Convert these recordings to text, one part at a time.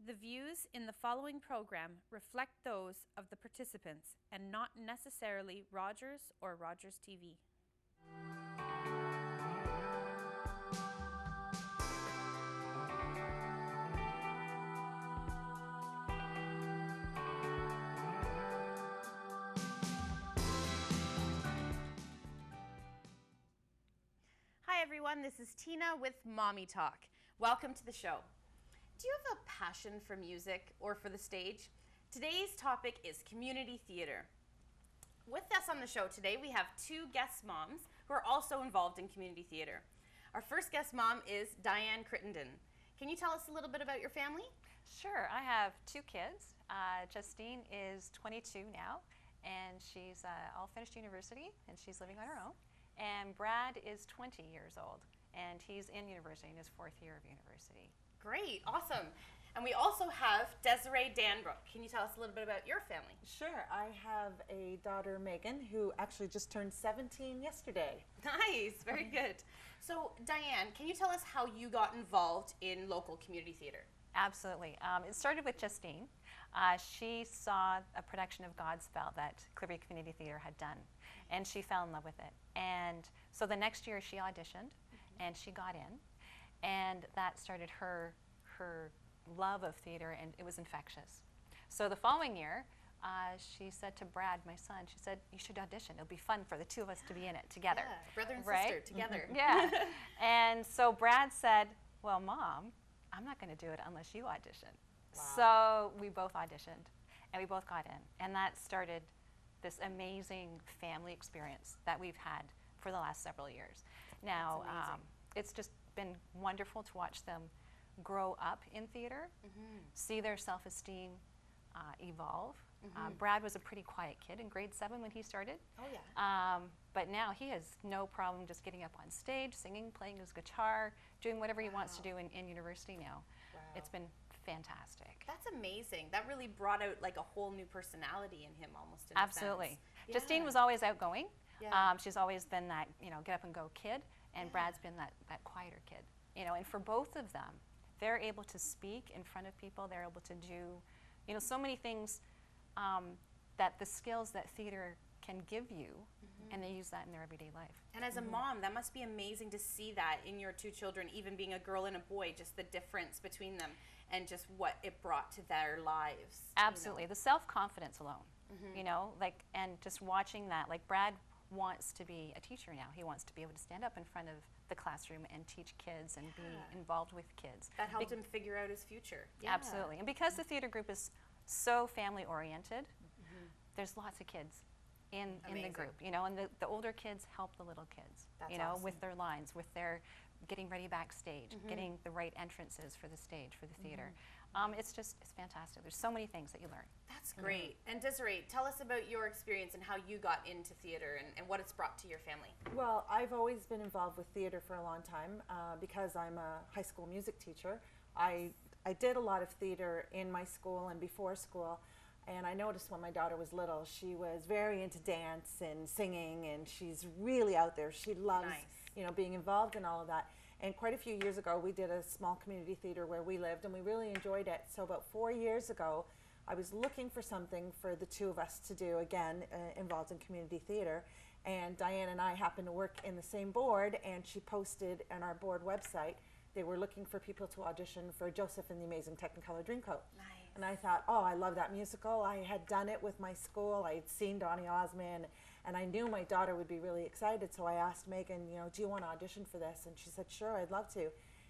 The views in the following program reflect those of the participants and not necessarily Rogers or Rogers TV. Hi everyone, this is Tina with Mommy Talk. Welcome to the show. Do you have a passion for music or for the stage? Today's topic is community theater. With us on the show today, we have two guest moms who are also involved in community theater. Our first guest mom is Diane Crittenden. Can you tell us a little bit about your family? Sure, I have two kids. Justine is 22 now, and she's all finished university, and she's living on her own. And Brad is 20 years old, and he's in university, in his fourth year of university. Great, awesome. And we also have Desiree Danbrook. Can you tell us a little bit about your family? Sure. I have a daughter, Megan, who actually just turned 17 yesterday. Nice, very good. So Diane, can you tell us how you got involved in local community theater? Absolutely. It started with Justine. She saw a production of Godspell that Clearview Community Theater had done, and she fell in love with it. And so the next year she auditioned, and she got in, and that started her love of theater, and it was infectious. So the following year, she said to Brad, my son, she said, you should audition. It'll be fun for the two of us to be in it together. Yeah, brother and right? sister together. Yeah. And so Brad said, well, Mom, I'm not going to do it unless you audition. Wow. So we both auditioned, and we both got in. And that started this amazing family experience that we've had for the last several years. Now, it's just been wonderful to watch them grow up in theater, see their self-esteem evolve. Brad was a pretty quiet kid in grade 7 when he started. Oh yeah. But now he has no problem just getting up on stage, singing, playing his guitar, doing whatever he wants to do in university now. Wow. It's been fantastic. That's amazing. That really brought out like a whole new personality in him almost in a Absolutely. sense. Justine Yeah. was always outgoing. Yeah. She's always been that, get up and go kid, and Brad's been that quieter kid. And for both of them, they're able to speak in front of people. They're able to do, so many things that the skills that theater can give you, and they use that in their everyday life. And as a mom, that must be amazing to see that in your two children, even being a girl and a boy, just the difference between them and just what it brought to their lives. Absolutely. The self-confidence alone, and just watching that, like Brad wants to be a teacher now. He wants to be able to stand up in front of the classroom and teach kids and be involved with kids. That helped him figure out his future. Absolutely. And because the theater group is so family-oriented, there's lots of kids in the group, and the older kids help the little kids, That's awesome. with their lines, with their getting ready backstage, getting the right entrances for the stage, for the theater. It's fantastic. There's so many things that you learn. That's great. And Desiree, tell us about your experience and how you got into theater and what it's brought to your family. Well, I've always been involved with theater for a long time because I'm a high school music teacher. I did a lot of theater in my school and before school. And I noticed when my daughter was little, she was very into dance and singing, and she's really out there. She loves, being involved in all of that. And quite a few years ago, we did a small community theater where we lived, and we really enjoyed it. So about 4 years ago, I was looking for something for the two of us to do, again, involved in community theater. And Diane and I happened to work in the same board, and she posted on our board website, they were looking for people to audition for Joseph and the Amazing Technicolor Dreamcoat. Nice. And I thought, oh, I love that musical. I had done it with my school. I had seen Donny Osmond, and I knew my daughter would be really excited. So I asked Megan, do you want to audition for this? And she said, sure, I'd love to.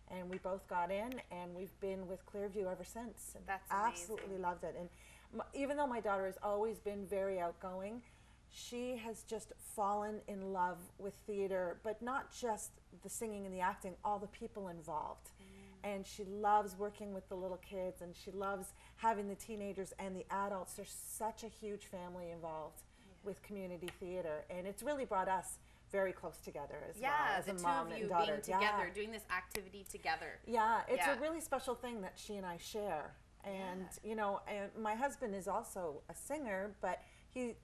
And we both got in, and we've been with Clearview ever since. That's amazing. Absolutely loved it. And even though my daughter has always been very outgoing, she has just fallen in love with theater, but not just the singing and the acting, all the people involved. And she loves working with the little kids, and she loves having the teenagers and the adults. There's such a huge family involved with community theater, and it's really brought us very close together as well, as a mom and daughter. Being together, doing this activity together. Yeah, it's a really special thing that she and I share. And and my husband is also a singer, but he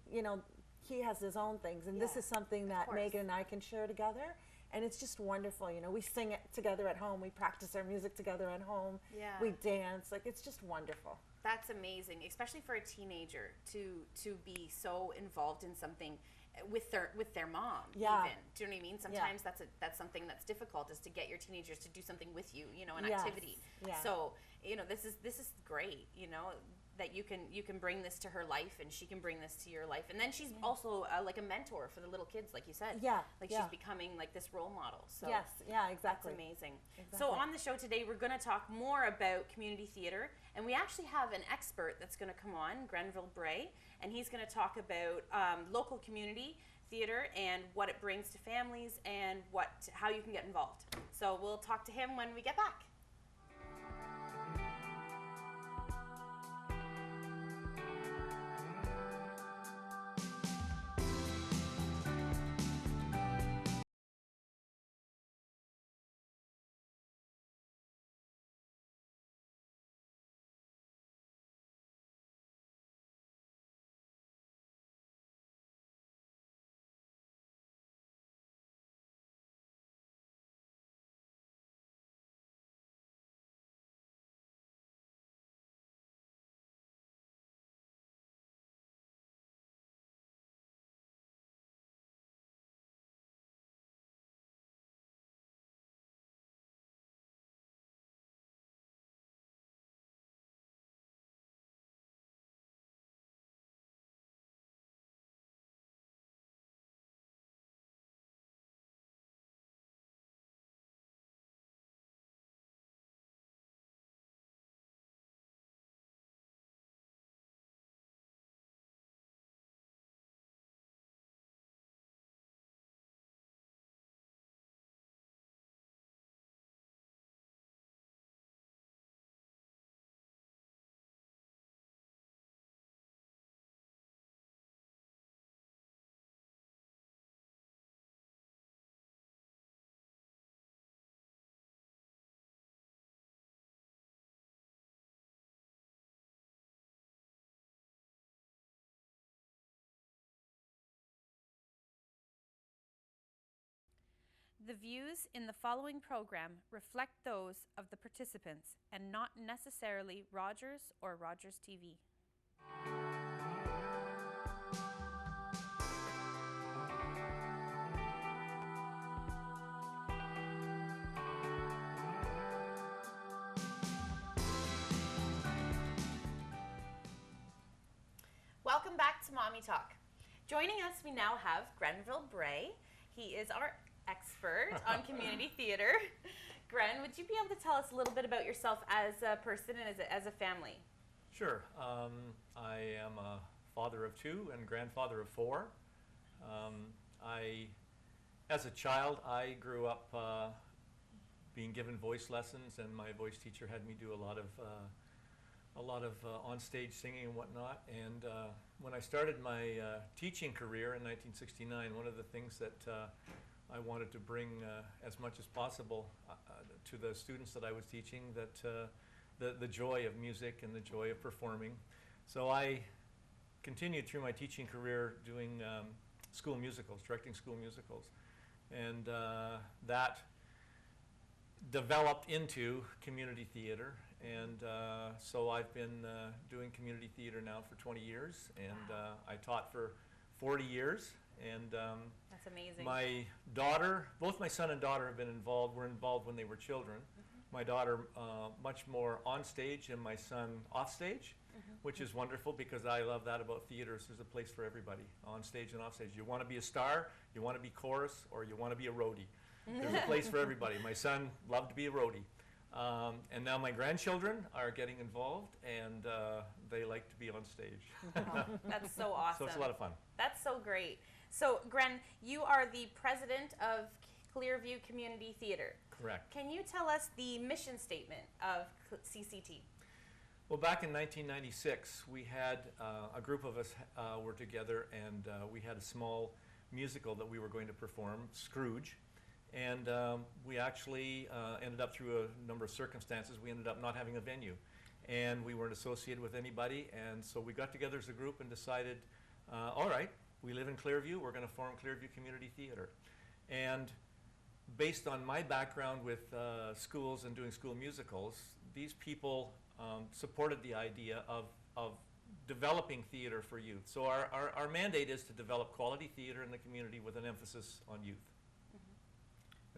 has his own things, and this is something that Megan and I can share together. and it's just wonderful. You know, we sing it together at home. We practice our music together at home. Yeah. We dance. Like, it's just wonderful. That's amazing, especially for a teenager to be so involved in something with their mom. Yeah. Even. Do you know what I mean? Sometimes that's something that's difficult, is to get your teenagers to do something with you. You know, an activity. Yeah. So you know, this is great. You know, that you can bring this to her life, and she can bring this to your life, and then she's also like a mentor for the little kids, like you said. Yeah. Like yeah. she's becoming like this role model. So Yes. Yeah. Exactly. that's amazing. Exactly. So on the show today, we're going to talk more about community theater, and we actually have an expert that's going to come on, Grenville Bray, and he's going to talk about local community theater and what it brings to families and how you can get involved. So we'll talk to him when we get back. The views in the following program reflect those of the participants and not necessarily Rogers or Rogers TV. Welcome back to Mommy Talk. Joining us, we now have Grenville Bray. He is our expert on community theater. Gren, would you be able to tell us a little bit about yourself as a person and as a family? Sure. I am a father of 2 and grandfather of 4. As a child, I grew up being given voice lessons, and my voice teacher had me do a lot of on-stage singing and whatnot. And when I started my teaching career in 1969, one of the things that I wanted to bring as much as possible to the students that I was teaching, that the joy of music and the joy of performing. So I continued through my teaching career doing school musicals, directing school musicals. And that developed into community theater. And so I've been doing community theater now for 20 years, and I taught for 40 years. And that's amazing. My daughter, both my son and daughter have been involved, were involved when they were children. My daughter much more on stage, and my son off stage, which is wonderful because I love that about theaters. There's a place for everybody, on stage and off stage. You want to be a star, you want to be chorus, or you want to be a roadie. There's a place for everybody. My son loved to be a roadie. And now my grandchildren are getting involved, and they like to be on stage. Oh, that's so awesome. So it's a lot of fun. That's so great. So, Gren, you are the president of Clearview Community Theater. Correct. Can you tell us the mission statement of CCT? Well, back in 1996, we had a group of us were together, and we had a small musical that we were going to perform, Scrooge. And we actually ended up, through a number of circumstances, we ended up not having a venue. And we weren't associated with anybody, and so we got together as a group and decided, all right, we live in Clearview, we're going to form Clearview Community Theater. And based on my background with schools and doing school musicals, these people supported the idea of developing theater for youth. So our mandate is to develop quality theater in the community with an emphasis on youth.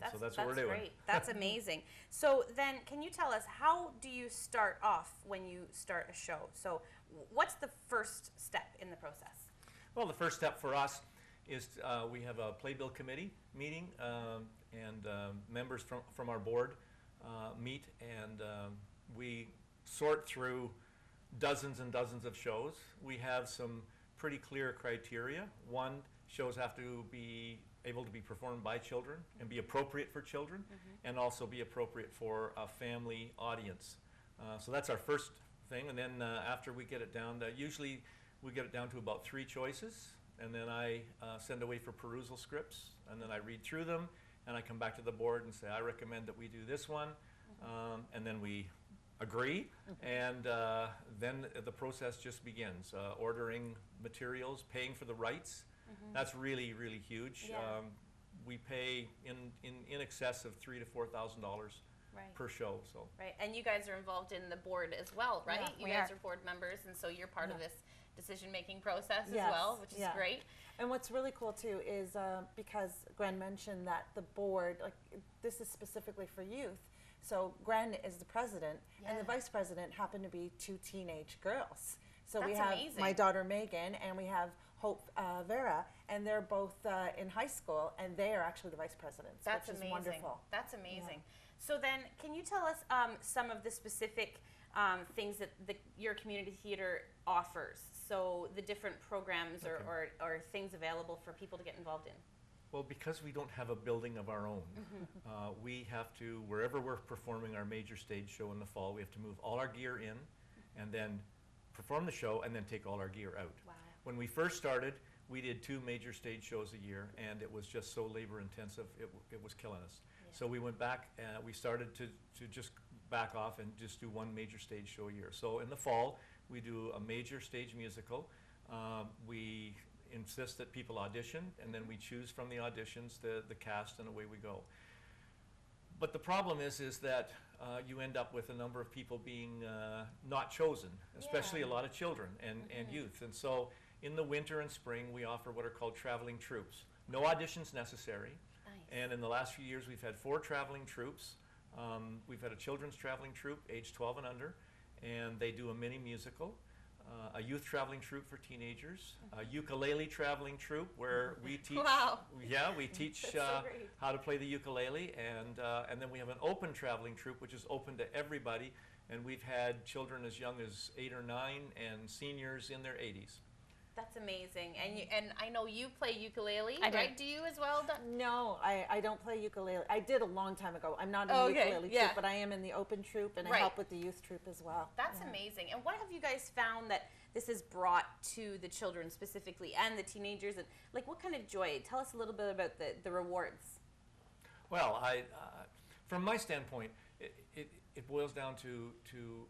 And so that's what we're doing. Great. That's amazing. So then, can you tell us, how do you start off when you start a show? So what's the first step in the process? Well, the first step for us is we have a playbill committee meeting, and members from our board meet, and we sort through dozens and dozens of shows. We have some pretty clear criteria. One, shows have to be able to be performed by children and be appropriate for children, and also be appropriate for a family audience. So that's our first thing, and then after we get it down, usually we get it down to about 3 choices, and then I send away for perusal scripts, and then I read through them, and I come back to the board and say, I recommend that we do this one, and then we agree, and then the process just begins. Ordering materials, paying for the rights. That's really, really huge. Yeah. We pay in excess of $3,000 to $4,000 per show. So. Right, and you guys are involved in the board as well, right? Yeah, you guys are board members, and so you're part of this decision-making process as Yes, well, which is great. And what's really cool too is because Gwen mentioned that the board, like this is specifically for youth. So Gwen is the president, and the vice president happen to be 2 teenage girls. So we have my daughter Megan, and we have Hope Vera, and they're both in high school, and they are actually the vice presidents. That's which amazing. Is wonderful. That's amazing. So then, can you tell us some of the specific things that your community theater offers? So the different programs or things available for people to get involved in. Well, because we don't have a building of our own, we have to, wherever we're performing our major stage show in the fall, we have to move all our gear in, and then perform the show, and then take all our gear out. Wow. When we first started, we did 2 major stage shows a year, and it was just so labor intensive, it was killing us. Yeah. So we went back, we started to just back off and just do 1 major stage show a year. So in the fall, we do a major stage musical. We insist that people audition, and then we choose from the auditions the cast, and away we go. But the problem is that you end up with a number of people being not chosen, especially a lot of children and youth. And so in the winter and spring, we offer what are called traveling troops. No auditions necessary. Nice. And in the last few years, we've had 4 traveling troops. We've had a children's traveling troupe, age 12 and under, and they do a mini musical. A youth traveling troupe for teenagers, a ukulele traveling troupe where we teach. Wow. Yeah, we teach so how to play the ukulele, and then we have an open traveling troupe which is open to everybody, and we've had children as young as 8 or 9 and seniors in their 80s. That's amazing, and I know you play ukulele, I do. right? Do you as well? No, I don't play ukulele. I did a long time ago. I'm not in the ukulele troupe, but I am in the open troupe, and I help with the youth troupe as well. That's amazing. And what have you guys found that this has brought to the children specifically and the teenagers? And like, what kind of joy? Tell us a little bit about the rewards. Well, from my standpoint, it boils down to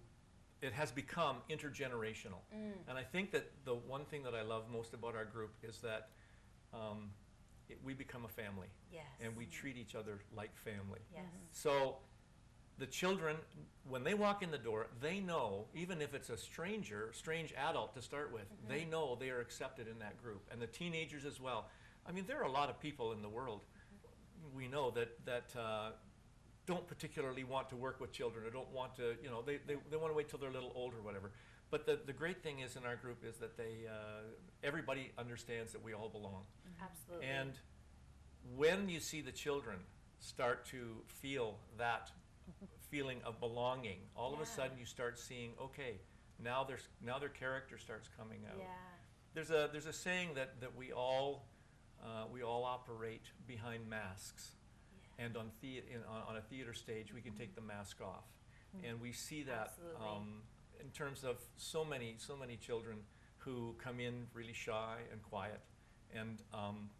it has become intergenerational. And I think that the one thing that I love most about our group is that we become a family. Yes. And we treat each other like family. Yes. So the children, when they walk in the door, they know, even if it's a strange adult to start with, they know they are accepted in that group. And the teenagers as well. I mean, there are a lot of people in the world, we know, that don't particularly want to work with children, or don't want to, they want to wait till they're a little older or whatever. But the great thing is in our group is that everybody understands that we all belong. Absolutely. And when you see the children start to feel that feeling of belonging, all of a sudden you start seeing, okay, now their character starts coming out. Yeah. There's a saying that we all operate behind masks. And on a theater stage, we can take the mask off, and we see that in terms of so many children who come in really shy and quiet, and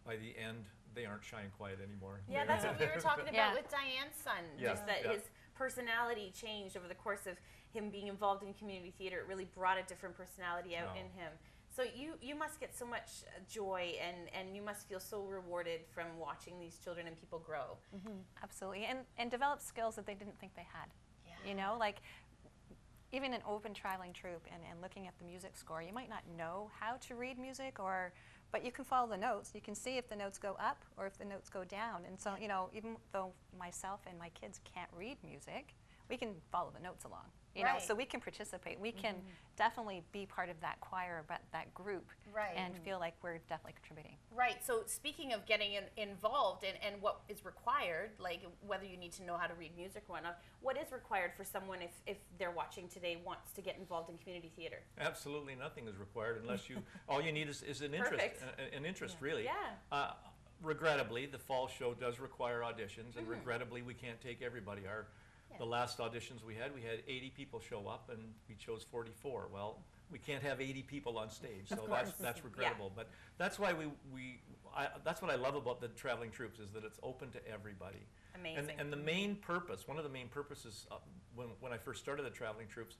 by the end, they aren't shy and quiet anymore. Yeah, that's what we were talking about with Diane's son. Just that his personality changed over the course of him being involved in community theater. It really brought a different personality out in him. So you must get so much joy, and you must feel so rewarded from watching these children and people grow. Absolutely, and develop skills that they didn't think they had. Yeah. You know, like even an open traveling troupe and looking at the music score, you might not know how to read music, but you can follow the notes. You can see if the notes go up or if the notes go down. And so, you know, even though myself and my kids can't read music, we can follow the notes along. You know, so we can participate. We can definitely be part of that choir, but that group, and feel like we're definitely contributing. Right. So speaking of getting involved and what is required, like whether you need to know how to read music or whatnot, what is required for someone if they're watching today wants to get involved in community theater? Absolutely nothing is required unless you, all you need is an interest, an interest really. Yeah. Regrettably, the fall show does require auditions, and regrettably, we can't take everybody. The last auditions we had 80 people show up, and we chose 44. Well, we can't have 80 people on stage, so that's regrettable. But that's why that's what I love about the traveling troops, is that it's open to everybody. Amazing. And the main purpose, one of the main purposes when I first started the traveling troops,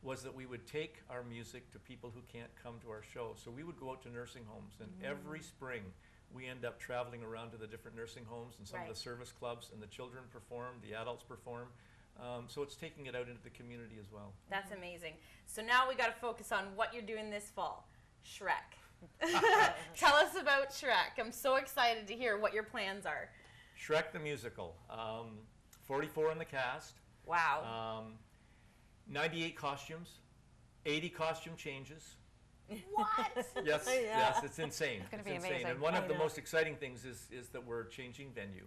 was that we would take our music to people who can't come to our show. So we would go out to nursing homes, and every spring we end up traveling around to the different nursing homes and some of the service clubs, and the children perform, the adults perform. So it's taking it out into the community as well. That's amazing. So now we got to focus on what you're doing this fall. Shrek. Tell us about Shrek. I'm so excited to hear what your plans are. Shrek the musical. 44 in the cast. Wow. 98 costumes. 80 costume changes. What? Yes, yes, it's insane. It's going to be be amazing. And one of the most exciting things is that we're changing venue.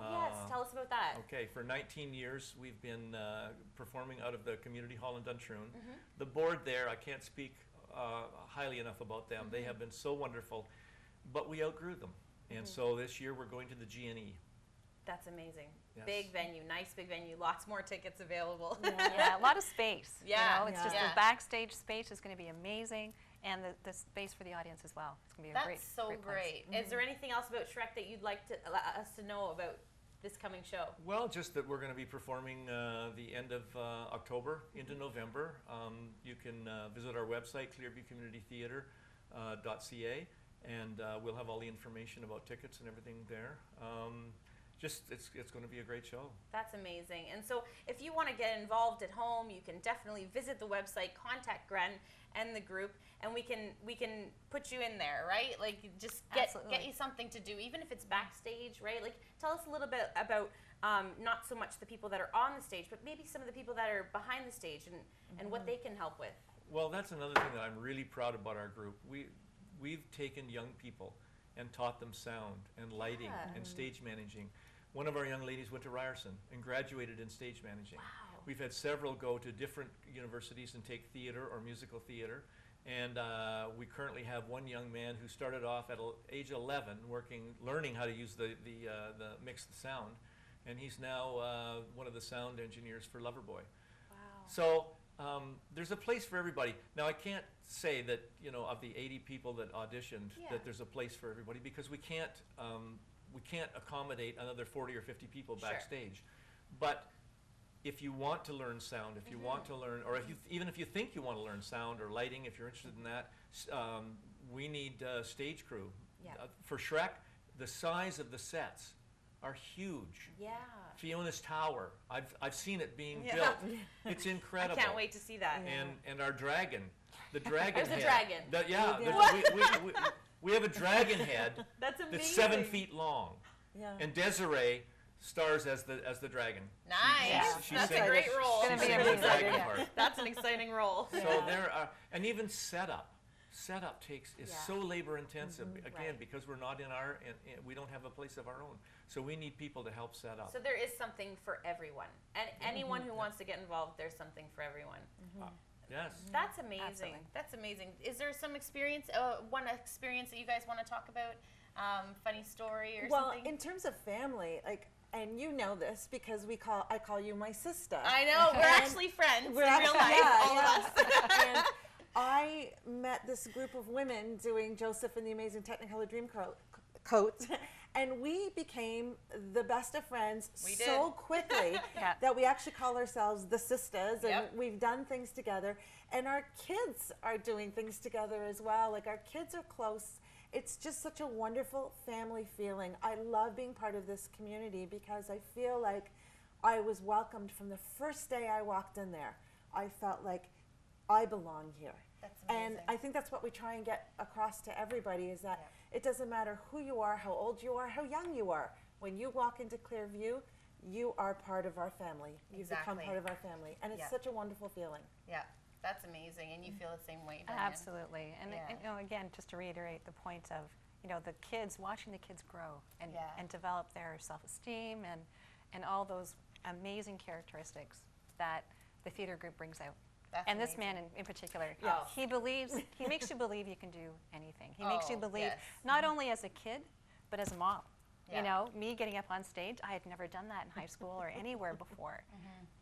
Oh, yes. Tell us about that. Okay, for 19 years we've been performing out of the community hall in Duntroon. The board there, I can't speak highly enough about them. They have been so wonderful, but we outgrew them. And so this year we're going to the GNE. That's amazing. Yes. Big venue, nice big venue, lots more tickets available. Yeah, a lot of space. Yeah. You know, it's just the backstage space is going to be amazing, and the space for the audience as well. It's going to be a great That's so great place. great. Is there anything else about Shrek that you'd like us to know about this coming show? Well, just that we're going to be performing the end of October into November. You can visit our website, clearviewcommunitytheatre.ca, and we'll have all the information about tickets and everything there. It's going to be a great show. That's amazing. And so if you want to get involved at home, you can definitely visit the website, contact Gren and the group, and we can put you in there, right? Like just get you something to do, even if it's backstage, right? Like tell us a little bit about not so much the people that are on the stage, but maybe some of the people that are behind the stage and what they can help with. Well, that's another thing that I'm really proud about our group. We've taken young people and taught them sound and lighting and stage managing. One of our young ladies went to Ryerson and graduated in stage managing. Wow. We've had several go to different universities and take theater or musical theater. And we currently have one young man who started off at age 11 learning how to use the mix the sound. And he's now one of the sound engineers for Loverboy. Wow. So there's a place for everybody. Now I can't say that, of the 80 people that auditioned, that there's a place for everybody, because we can't accommodate another 40 or 50 people backstage. But if you want to learn sound, if you want to learn, or even if you think you want to learn sound or lighting, if you're interested in that, we need stage crew. Yeah. For Shrek, the size of the sets are huge. Yeah. Fiona's Tower, I've seen it being built. It's incredible. I can't wait to see that. And our dragon, the dragon There's head. a dragon. We have a dragon head That's amazing. that's 7 feet long. Yeah. And Desiree stars as the dragon. Nice. Yeah. She That's sings- a great role. It's gonna She be sings the amazing. dragon Yeah. part. That's an exciting role. So there are, and even setup is so labor intensive, again, Right. because we're not and we don't have a place of our own. So we need people to help set up. So there is something for everyone. And anyone who wants to get involved, there's something for everyone. Yes. That's amazing. Absolutely. That's amazing. Is there some experience, one experience that you guys want to talk about? Funny story or Well, something? in terms of family, and you know this because I call you my sister. I know. We're And actually friends in we're real actually- life, yeah, all yeah. of us. And I met this group of women doing Joseph and the Amazing Technicolor Dreamcoat, And we became the best of friends We so did. quickly Yeah. that we actually call ourselves the sisters, and Yep. we've done things together. And our kids are doing things together as well. Like, our kids are close. It's just such a wonderful family feeling. I love being part of this community because I feel like I was welcomed from the first day I walked in there. I felt like I belong here. That's And amazing. I think that's what we try and get across to everybody, is that it doesn't matter who you are, how old you are, how young you are. When you walk into Clearview, you are part of our family. You become Exactly. part of our family. And it's Yeah. such a wonderful feeling. Yeah, that's amazing, and you feel the same way, Diane. Absolutely. And, Yeah. you know, again, just to reiterate the point of, you know, the kids, watching the kids grow and, Yeah. and develop their self-esteem and all those amazing characteristics that the theater group brings out. That's And this amazing. man in particular, Yes. he believes, he makes you believe you can do anything. He makes you Oh, believe, yes. not only as a kid, but as a mom. Yeah. You know, me getting up on stage, I had never done that in high school or anywhere before.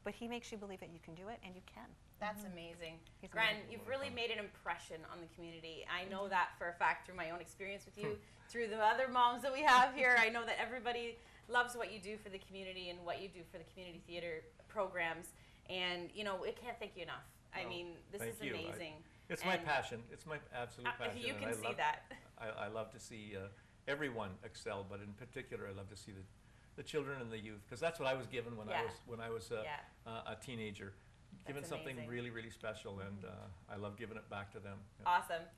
But he makes you believe that you can do it, and you can. That's amazing. He's Gren, amazing. you've really made an impression on the community. I know that for a fact through my own experience with you, through the other moms that we have here. I know that everybody loves what you do for the community and what you do for the community theater programs. And, you know, we can't thank you enough. I Well, mean, this thank is you. amazing. It's my And- passion. It's my absolute passion. You and can I see love, that. I love to see everyone excel, but in particular, I love to see the children and the youth, because that's what I was given when Yeah. I was Yeah. a teenager, given something amazing. really, really special, and I love giving it back to them. Yeah. Awesome.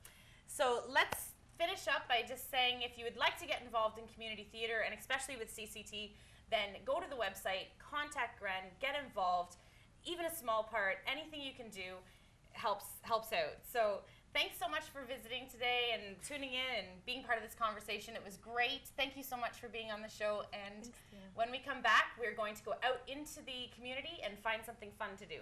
So let's finish up by just saying, if you would like to get involved in community theater, and especially with CCT, then go to the website, contact Gren, get involved. Even a small part, anything you can do helps out. So thanks so much for visiting today and tuning in and being part of this conversation. It was great. Thank you so much for being on the show. And when we come back, we're going to go out into the community and find something fun to do.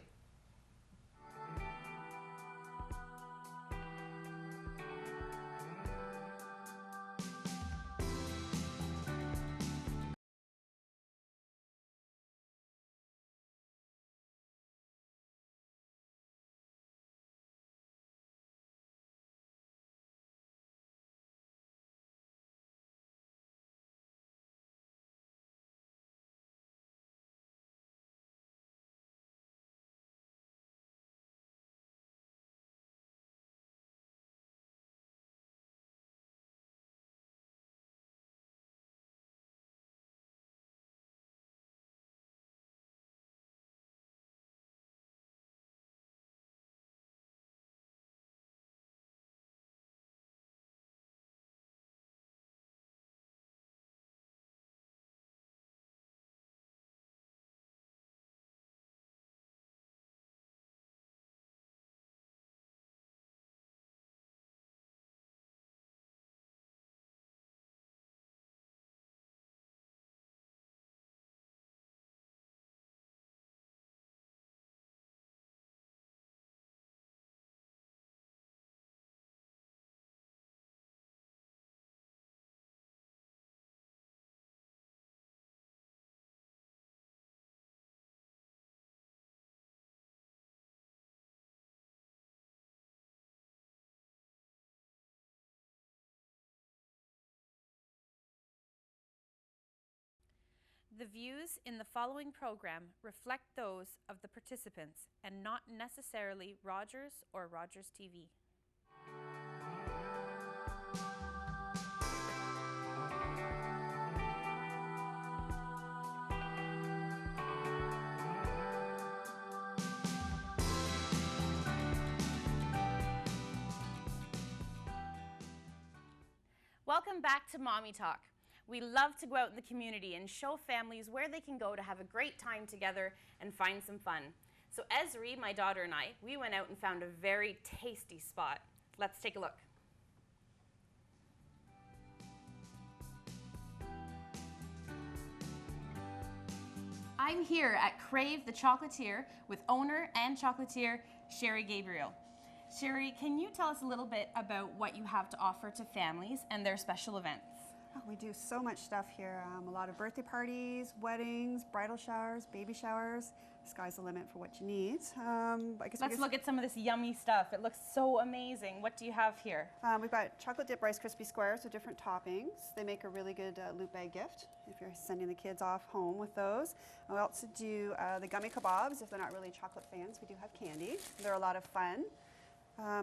The views in the following program reflect those of the participants and not necessarily Rogers or Rogers TV. Welcome back to Mommy Talk. We love to go out in the community and show families where they can go to have a great time together and find some fun. So Esri, my daughter, and I, we went out and found a very tasty spot. Let's take a look. I'm here at Crave the Chocolatier with owner and chocolatier Sherry Gabriel. Sherry, can you tell us a little bit about what you have to offer to families and their special events? Oh, we do so much stuff here. A lot of birthday parties, weddings, bridal showers, baby showers, sky's the limit for what you need. I guess Let's look at some of this yummy stuff. It looks so amazing. What do you have here? We've got chocolate dip Rice Krispie squares with different toppings. They make a really good loot bag gift if you're sending the kids off home with those. We also do the gummy kebabs. If they're not really chocolate fans, we do have candy. They're a lot of fun.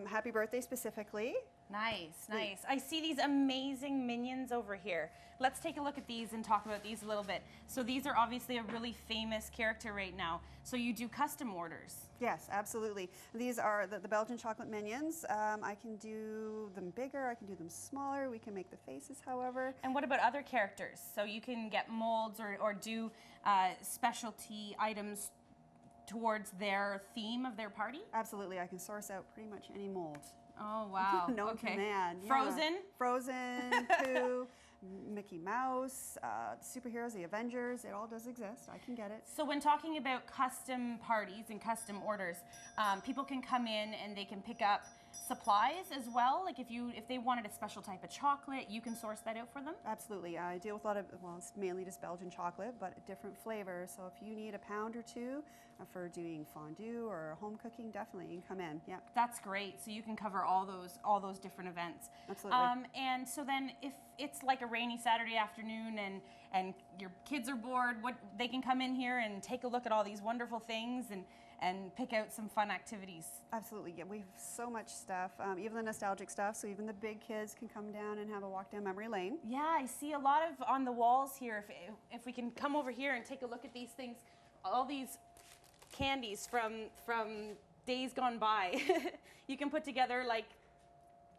Happy birthday specifically. Nice, nice. I see these amazing minions over here. Let's take a look at these and talk about these a little bit. So these are obviously a really famous character right now. So you do custom orders. Yes, absolutely. These are the Belgian chocolate minions. I can do them bigger, I can do them smaller. We can make the faces, however. And what about other characters? So you can get molds or do specialty items towards their theme of their party? Absolutely, I can source out pretty much any mold. Oh, wow. Known okay. to man. Yeah. Frozen? Frozen, Pooh, Mickey Mouse, superheroes, the Avengers, it all does exist. I can get it. So when talking about custom parties and custom orders, people can come in and they can pick up supplies as well. Like if they wanted a special type of chocolate, you can source that out for them? Absolutely. I deal with a lot of, well, it's mainly just Belgian chocolate, but different flavors. So if you need a pound or two for doing fondue or home cooking, definitely you can come in. Yeah. That's great. So you can cover all those different events. Absolutely. And so then if it's like a rainy Saturday afternoon and your kids are bored, they can come in here and take a look at all these wonderful things and pick out some fun activities. Absolutely, yeah, we have so much stuff, even the nostalgic stuff, so even the big kids can come down and have a walk down memory lane. Yeah, I see a lot of on the walls here. If we can come over here and take a look at these things, all these candies from days gone by. You can put together like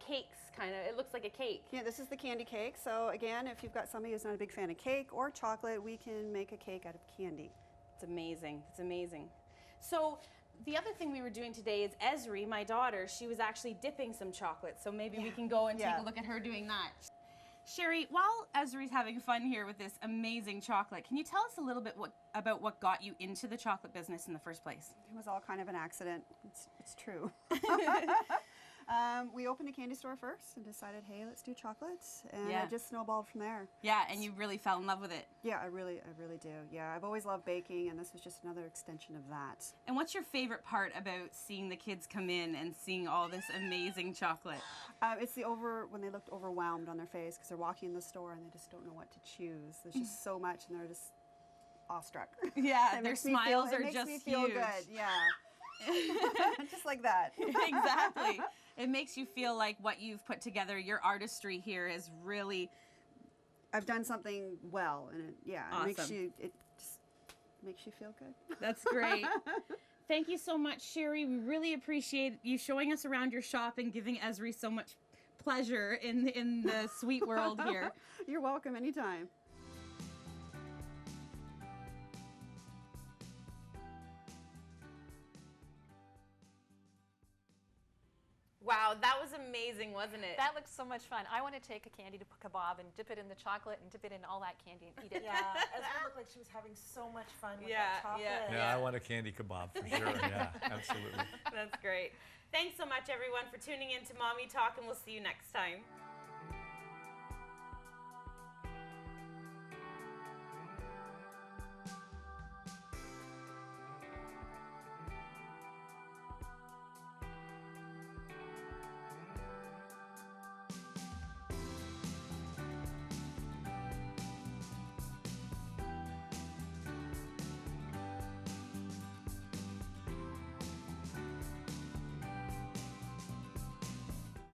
cakes, kind of. It looks like a cake. Yeah, this is the candy cake, so again, if you've got somebody who's not a big fan of cake or chocolate, we can make a cake out of candy. It's amazing, it's amazing. So the other thing we were doing today is Esri, my daughter, she was actually dipping some chocolate. So maybe we can go and take a look at her doing that. Sherry, while Esri's having fun here with this amazing chocolate, can you tell us a little bit about what got you into the chocolate business in the first place? It was all kind of an accident. It's true. We opened a candy store first and decided, hey, let's do chocolates, and it just snowballed from there. Yeah, and you really fell in love with it. Yeah, I really do. Yeah, I've always loved baking, and this was just another extension of that. And what's your favorite part about seeing the kids come in and seeing all this amazing chocolate? It's when they looked overwhelmed on their face because they're walking in the store and they just don't know what to choose. There's just so much, and they're just awestruck. Yeah, their smiles are just huge. It makes me feel good. Yeah. Just like that. Exactly. It makes you feel like what you've put together, your artistry here is really... I've done something well, and awesome. It just makes you feel good. That's great. Thank you so much, Sherry. We really appreciate you showing us around your shop and giving Esri so much pleasure in the sweet world here. You're welcome anytime. Wow, that was amazing, wasn't it? That looks so much fun. I want to take a candy kebab and dip it in the chocolate and dip it in all that candy and eat it. Yeah, Esri looked like she was having so much fun with that chocolate. Yeah, I want a candy kebab for sure. Yeah, absolutely. That's great. Thanks so much, everyone, for tuning in to Mommy Talk, and we'll see you next time.